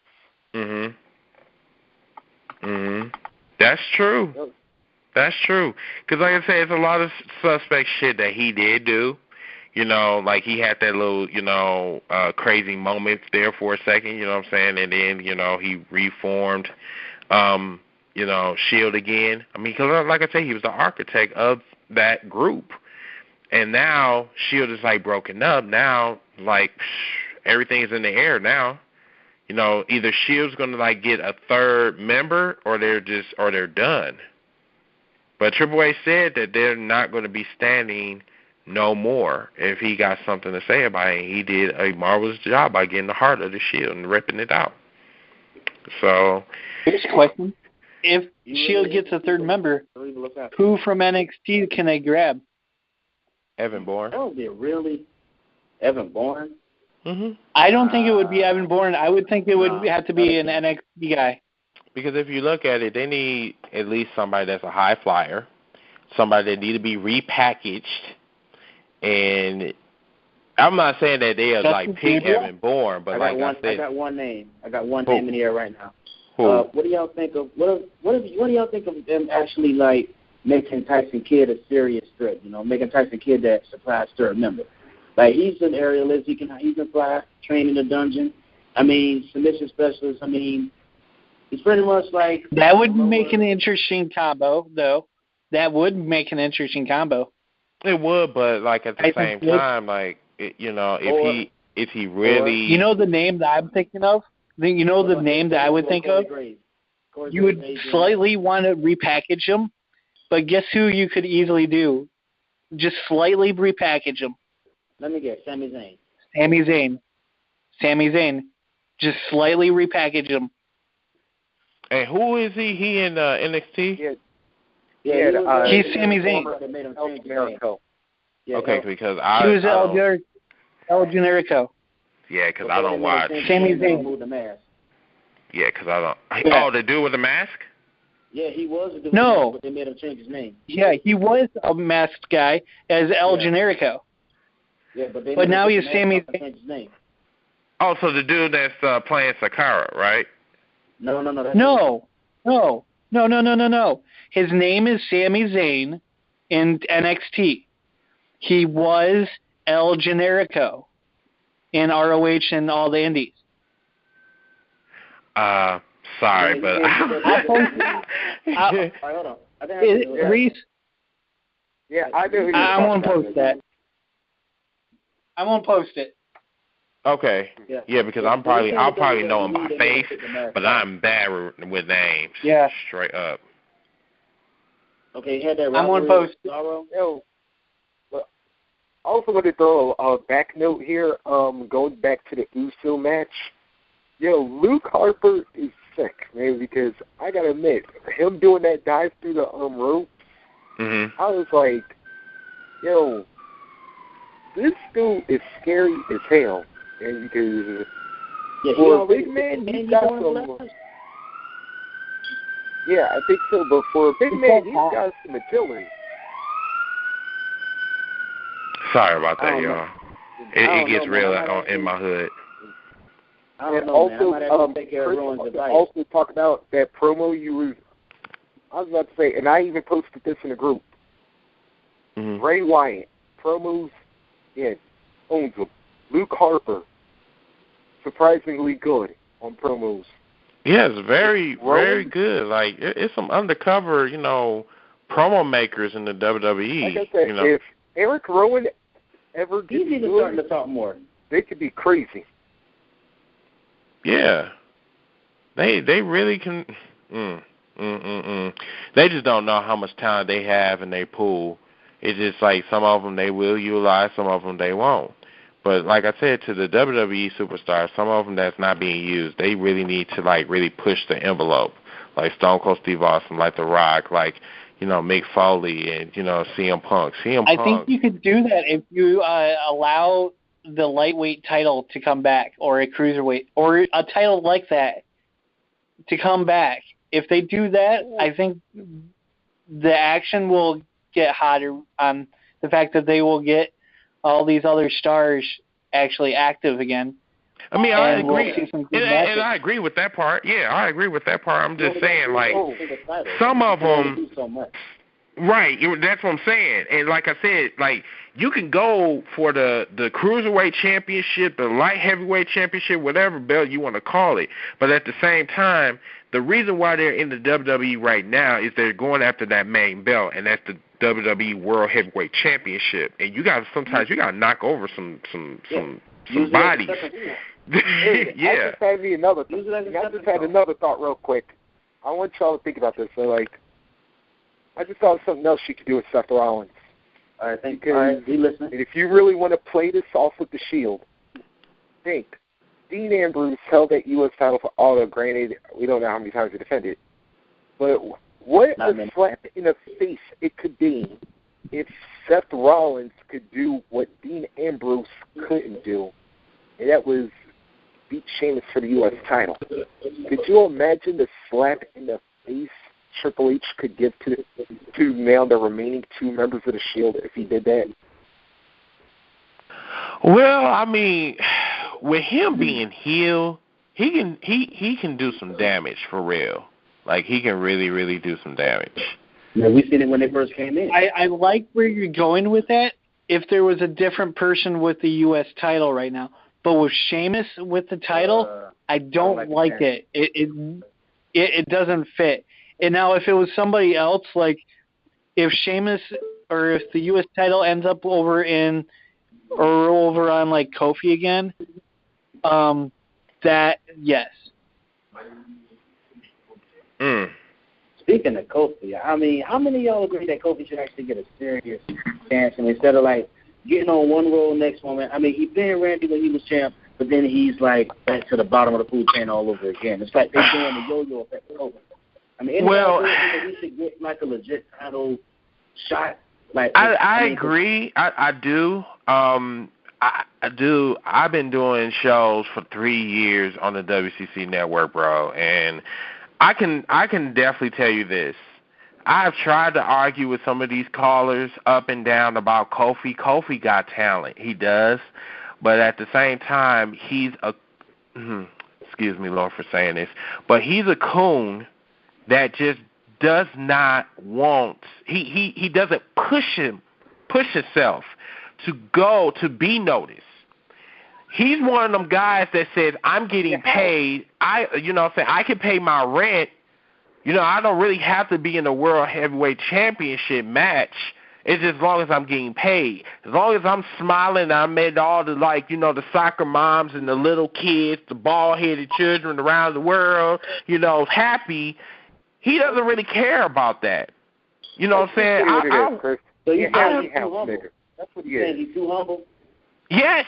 That's true. That's true. Because like I said, it's a lot of suspect shit that he did do. Like he had that little, crazy moment there for a second, you know what I'm saying? And then, he reformed, Shield again. I mean, because like I said, he was the architect of that group. And now Shield is like broken up. Now, like, everything is in the air now. Either Shield's going to like get a third member, or they're done. But Triple H said that they're not going to be standing no more if he got something to say about it. He did a marvelous job by getting the heart of the Shield and ripping it out. So, here's a question: if Shield gets a third member, who from NXT can they grab? Evan Bourne. Oh, they're really Evan Bourne. I don't think it would be Evan Bourne. I would think it would have to be an NXT guy. Because if you look at it, they need at least somebody that's a high flyer, somebody that need to be repackaged. And I'm not saying that they'll like pick Evan Bourne, but I got one name. I got one name in here right now. Who? What do y'all think of what do y'all think of them actually like making Tyson Kidd a serious threat? Making Tyson Kidd that surprise third member. Like he's an aerialist, he can fly, train in the dungeon. I mean, submission specialist. I mean, it's pretty much like that would make an interesting combo, though. That would make an interesting combo. It would, but like at the same time, like if he really, the name that I'm thinking of. The name that I would think of. You would slightly want to repackage him, but guess who you could easily do? Just slightly repackage him. Let me guess, Sami Zayn. Sami Zayn. Just slightly repackage him. And who is he? He in NXT? He's Sami Zayn. Okay, because he was El Generico. Yeah, because I don't watch. Sami Zayn. Yeah, because I don't. Oh, the dude with the mask? Yeah, he was a dude. No. But they made him change his name. Yeah, he was a masked guy as El Generico. Yeah, but now he's Sami Zayn. Oh, so the dude that's playing Sakara, right? No. His name is Sami Zayn in NXT. He was El Generico in ROH and all the indies. Sorry, but hold on. Reese? Yeah, I know. I won't post that. I won't post it. Okay. Yeah, because I'll probably know him by face, but I'm bad with names. Yeah. Straight up. Okay, he had that. I'm on post. Yo, I also want to throw a back note here. Going back to the Uso match. Yo, Luke Harper is sick, man, because I gotta admit, him doing that dive through the ropes, I was like, yo, this dude is scary as hell. And because for a big man, he's got some. Yeah, I think so. But for a big man, he's got some agility. Sorry about that, y'all. It gets real in my hood. And also, Chris also talk about that promo you were. I was about to say, and I even posted this in the group. Ray Wyatt promos, owns them. Luke Harper, surprisingly good on promos. Yes, very good. Like it's some undercover, promo makers in the WWE. Like I said, if Eric Rowan ever gets he's even starting to talk more. They could be crazy. Yeah, they really can. They just don't know how much time they have in their pool. It's just like some of them they will utilize, some of them they won't. But like I said, to the WWE superstars, some of them that's not being used, they really need to really push the envelope, like Stone Cold Steve Austin, like The Rock, like Mick Foley, and CM Punk. I think you could do that if you allow the lightweight title to come back, or a cruiserweight, or a title like that to come back. If they do that, I think the action will get hotter on the fact that they will get all these other stars actually active again. I mean, I agree. And I agree with that part. Yeah, I agree with that part. I'm just saying, some of them... Right, that's what I'm saying. And like I said, you can go for the Cruiserweight Championship, the Light Heavyweight Championship, whatever belt you want to call it. But at the same time, the reason why they're in the WWE right now is they're going after that main belt, and that's the WWE World Heavyweight Championship. And sometimes you got to knock over some bodies. Yeah. I just had another thought real quick. I want y'all to think about this. So, I just thought of something else you could do with Seth Rollins. All right, thank you. All right, be listening. And if you really want to play this off with the Shield, think. Dean Ambrose held that U.S. title for all of, granted, we don't know how many times he defended it. But what a slap in the face it could be if Seth Rollins could do what Dean Ambrose couldn't do, and that was beat Sheamus for the U.S. title. Could you imagine the slap in the face Triple H could give to nail the remaining two members of the Shield if he did that? Well, I mean, with him being heel, he can do some damage for real. He can really, really do some damage. Yeah, we seen it when they first came in. I like where you're going with that. If there was a different person with the U.S. title right now, but with Sheamus with the title, I don't like it. It doesn't fit. And now if it was somebody else, if Sheamus or if the U.S. title ends up over on Kofi again, that yes. Speaking of Kofi, I mean, how many of y'all agree that Kofi should actually get a serious chance, and instead of getting on one roll next moment? I mean, he been Randy when he was champ, but then he's back to the bottom of the food chain all over again. It's like they're doing the yo-yo effect with Kofi. I mean, he should get a legit title shot. I agree. I do. I do. I've been doing shows for 3 years on the WCC network, bro, and I can definitely tell you this. I've tried to argue with some of these callers up and down about Kofi. Kofi got talent. He does. But at the same time, he's a excuse me, Lord, for saying this, but he's a coon that just does not want, he doesn't push himself to go to be noticed. He's one of them guys that says, I'm getting paid. I can pay my rent. I don't really have to be in the World Heavyweight Championship match It's as long as I'm getting paid. As long as I'm smiling and I made all the, like, you know, the soccer moms and the little kids, the bald-headed children around the world, you know, happy, he doesn't really care about that. You know what I'm saying? So you Yeah, saying he's too humble? That's what you're saying. He's too humble. Yes.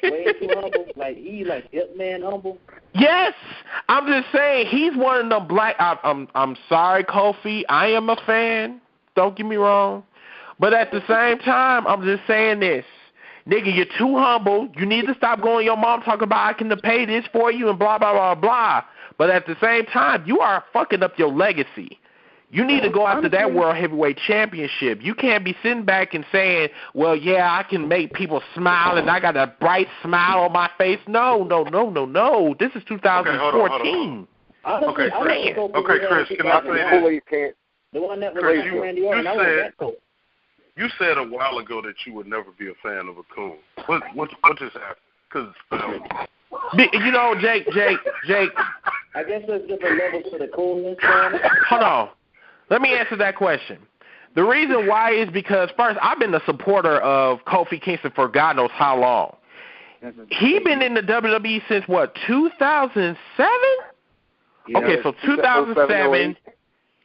Way too humble. Like he like hip man humble. Yes. I'm just saying he's one of them black. I'm sorry, Kofi. I am a fan. Don't get me wrong. But at the same time, I'm just saying this. Nigga, you're too humble. You need to stop going to your mom talking about I can pay this for you and blah, blah, blah, blah. But at the same time, you are fucking up your legacy. You need to go after that World Heavyweight Championship. You can't be sitting back and saying, well, yeah, I can make people smile and I got a bright smile on my face. No. This is 2014. Okay, Chris, can I say that? The one that was Chris, Randy Orton, I was that cool. You said a while ago that you would never be a fan of a coon. What just happened? Because you know, Jake. I guess there's different levels to the coolness. Hold on. Let me answer that question. The reason why is because, first, I've been a supporter of Kofi Kingston for God knows how long. He been in the WWE since, what, 2007? Yeah, okay, so 2007,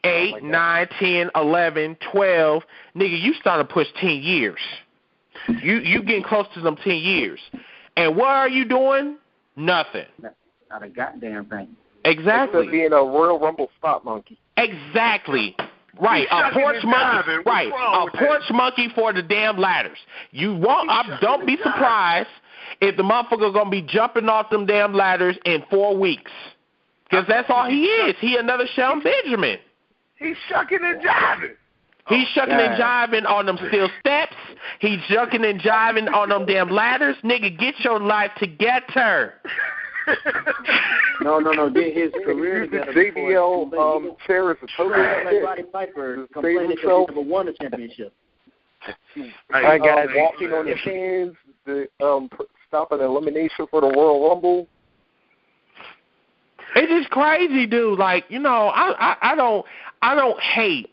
8, 9, 10, 11, 12. Nigga, you starting to push 10 years. You getting close to them 10 years. And what are you doing? Nothing. Not a goddamn thing. Exactly. Except being a Royal Rumble spot monkey. Exactly. Right, a porch monkey. Right, a porch monkey for the damn ladders. You won't. Don't be surprised if the motherfucker gonna be jumping off them damn ladders in 4 weeks, because that's all he is. He another Shelton Benjamin. he's shucking and jiving. He's shucking and jiving on them steel steps. He's shucking and jiving on them damn ladders. Nigga, get your life together. No. Get his career together. JBL chair is a total like Roddy Piper complaining that he never won a championship. I got walking on his hands, the stopping elimination for the Royal Rumble. It's just crazy, dude. Like, you know, I don't hate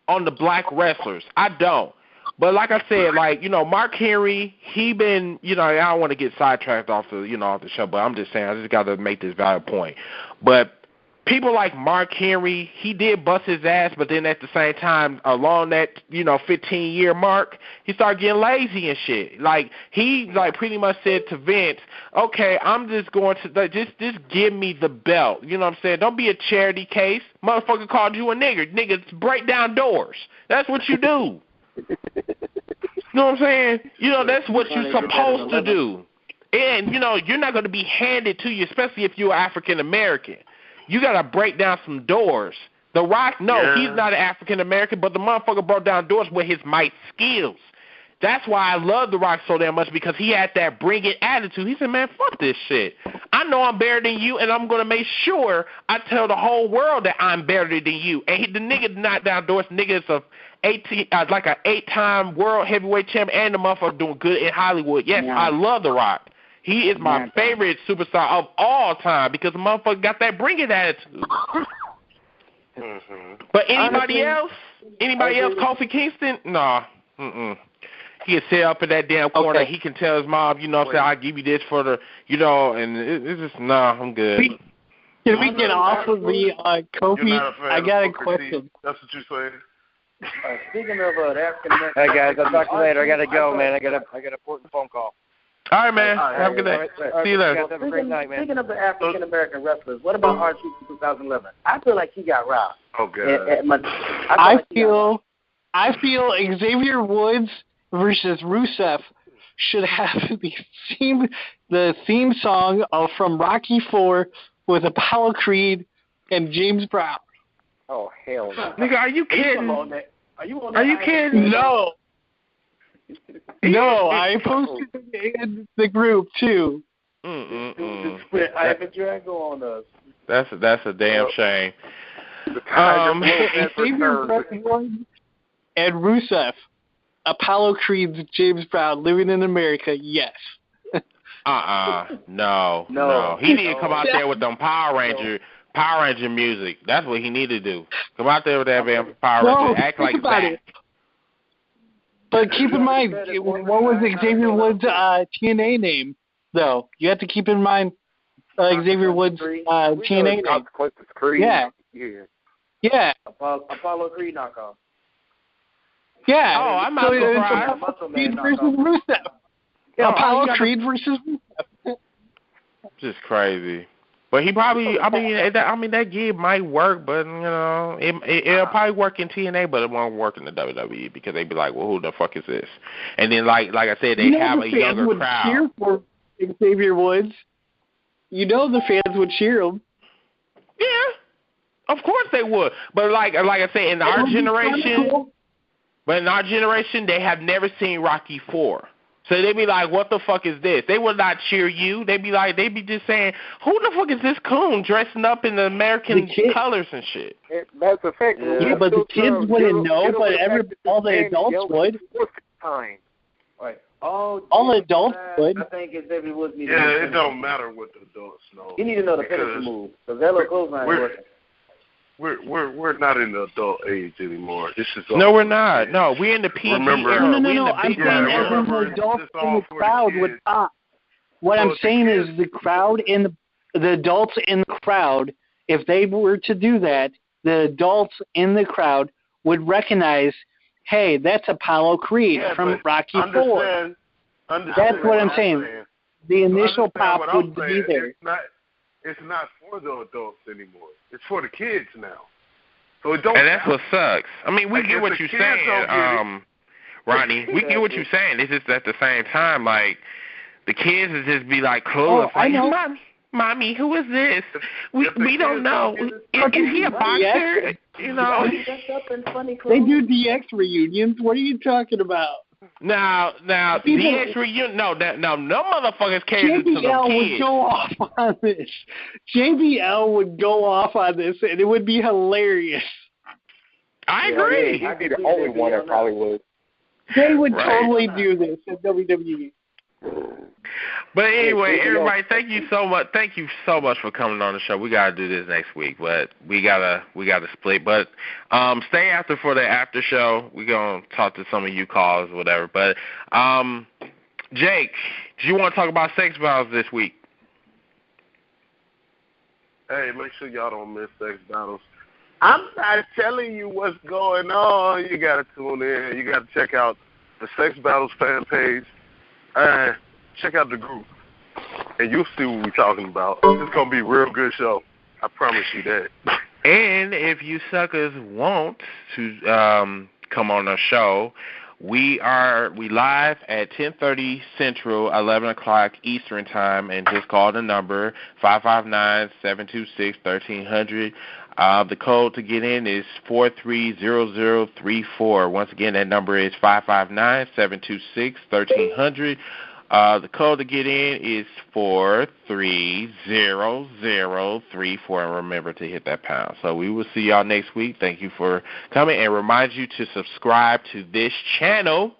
on the black wrestlers. I don't. But like I said, like, you know, Mark Henry, he been, you know, I don't want to get sidetracked off the show, but I'm just saying, I just got to make this valid point. But people like Mark Henry, he did bust his ass, but then at the same time, along that, 15-year mark, he started getting lazy and shit. Like, he, pretty much said to Vince, okay, I'm just going to, just give me the belt. You know what I'm saying? Don't be a charity case. Motherfucker called you a nigger. Niggas break down doors. That's what you do. You know what I'm saying? That's what you're supposed to do. And, you're not going to be handed to you, especially if you're African-American. You got to break down some doors. The Rock, he's not an African-American, but the motherfucker broke down doors with his might skills. That's why I love The Rock so damn much, because he had that bring it attitude. He said, man, fuck this shit. I know I'm better than you, and I'm going to make sure I tell the whole world that I'm better than you. And the nigga knocked down doors. The nigga is like an 8-time world heavyweight champion, and the motherfucker doing good in Hollywood. Yes, I love The Rock. He is my favorite superstar of all time, because the motherfucker got that bring it attitude. But anybody else? Kofi Kingston? Nah. He can sit up in that damn corner. Okay. He can tell his mom, say, I'll give you this for the, and it's just, I'm good. Can we get off of the Kofi? I got a question. That's what you're saying? Speaking of the African American. Hey guys, I'll talk to you later. I gotta go, man. I got an important phone call. All right, man. Have a good day. See you later. Have a great night, man. Speaking of the African American wrestlers, what about R-Truth in 2011? I feel like he got robbed. Oh God. I feel Xavier Woods versus Rusev should have the theme song from Rocky IV with Apollo Creed and James Brown. Oh hell no! Nigga, are you kidding? Are you kidding? No. No, I posted it in the group too. Ivan Drago on us. That's a damn shame. Xavier Woods and Rusev, Apollo Creed's James Brown, Living in America. Yes. No. He need to come out there with them Power Ranger music. That's what he need to do. Come out there with that damn Power Ranger. Act like that. But keep in mind, what was Xavier Woods' TNA name, though? You have to keep in mind Xavier Woods' TNA name. Consequences Creed. Yeah. Yeah. Apollo Creed knockoff. Yeah. Oh, I'm not surprised. Creed versus Rusev. Yeah, Apollo Creed versus Rusev. Just crazy. But he probably, I mean, that gig might work, but, you know, it'll probably work in TNA, but it won't work in the WWE because they'd be like, well, who the fuck is this? And then, like I said, they have a younger would crowd. Cheer for Xavier Woods. You know the fans would cheer him. Yeah, of course they would. But like I said, in our generation, they have never seen Rocky IV. So they'd be like, what the fuck is this? They would not cheer you. They'd be just saying, who the fuck is this coon dressing up in the American colors and shit? That's a fact. Yeah, but the kids wouldn't know, but all the adults would. Right. All the adults would. I think Xavier Woods needs to know. It don't matter what the adults know. You need to know the finisher move. Because that little clothesline working. We're not in the adult age anymore. This is no, we're not. No, we're in the PG era. No. I'm saying every adult in the crowd would pop. What I'm saying is the crowd the adults in the crowd, if they were to do that, the adults in the crowd would recognize, hey, that's Apollo Creed from Rocky IV. That's what I'm saying. The initial pop would be there. It's not for the adults anymore. It's for the kids now. So it don't. And that's what sucks. I mean, we get what you're saying, Ronnie. We get what you're saying. It's just at the same time, like the kids would just be like clueless. I know. Mommy, who is this? We don't know. Is he a boxer? You know. They do DX reunions. What are you talking about? Now, DX reunion. No, motherfuckers cater to the kids. JBL would go off on this. JBL would go off on this, and it would be hilarious. I agree. He'd be the only one that probably would. They would totally do this at WWE. But anyway, everybody, thank you so much. Thank you so much for coming on the show. We gotta do this next week, but we gotta split. But stay after for the after show. We're gonna talk to some of you callers, whatever. But Jake, do you want to talk about sex battles this week? Hey, make sure y'all don't miss sex battles. I'm not telling you what's going on. You gotta tune in. You gotta check out the Sex Battles fan page. Check out the group, and you'll see what we're talking about. It's going to be a real good show. I promise you that. And if you suckers want to come on our show, we live at 10:30 Central, 11 o'clock Eastern Time, and just call the number 559-726-1300. The code to get in is 430034. Once again, that number is 559-726-1300. The code to get in is 430034, and remember to hit that pound. So we will see y'all next week. Thank you for coming, and remind you to subscribe to this channel,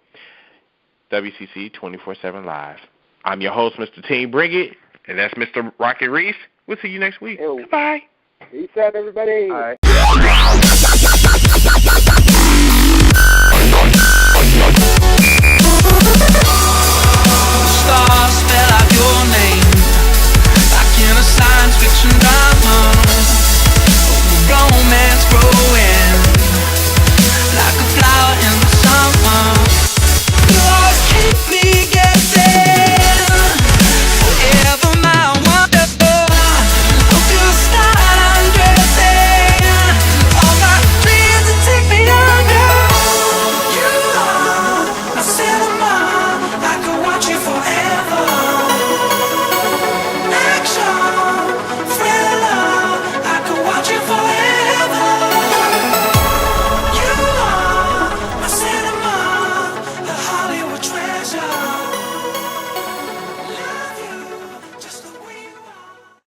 WCC 24/7 Live. I'm your host, Mr. Team Bring It, and that's Mr. Rocket Reese. We'll see you next week. Goodbye. Peace out, everybody. All right. Stars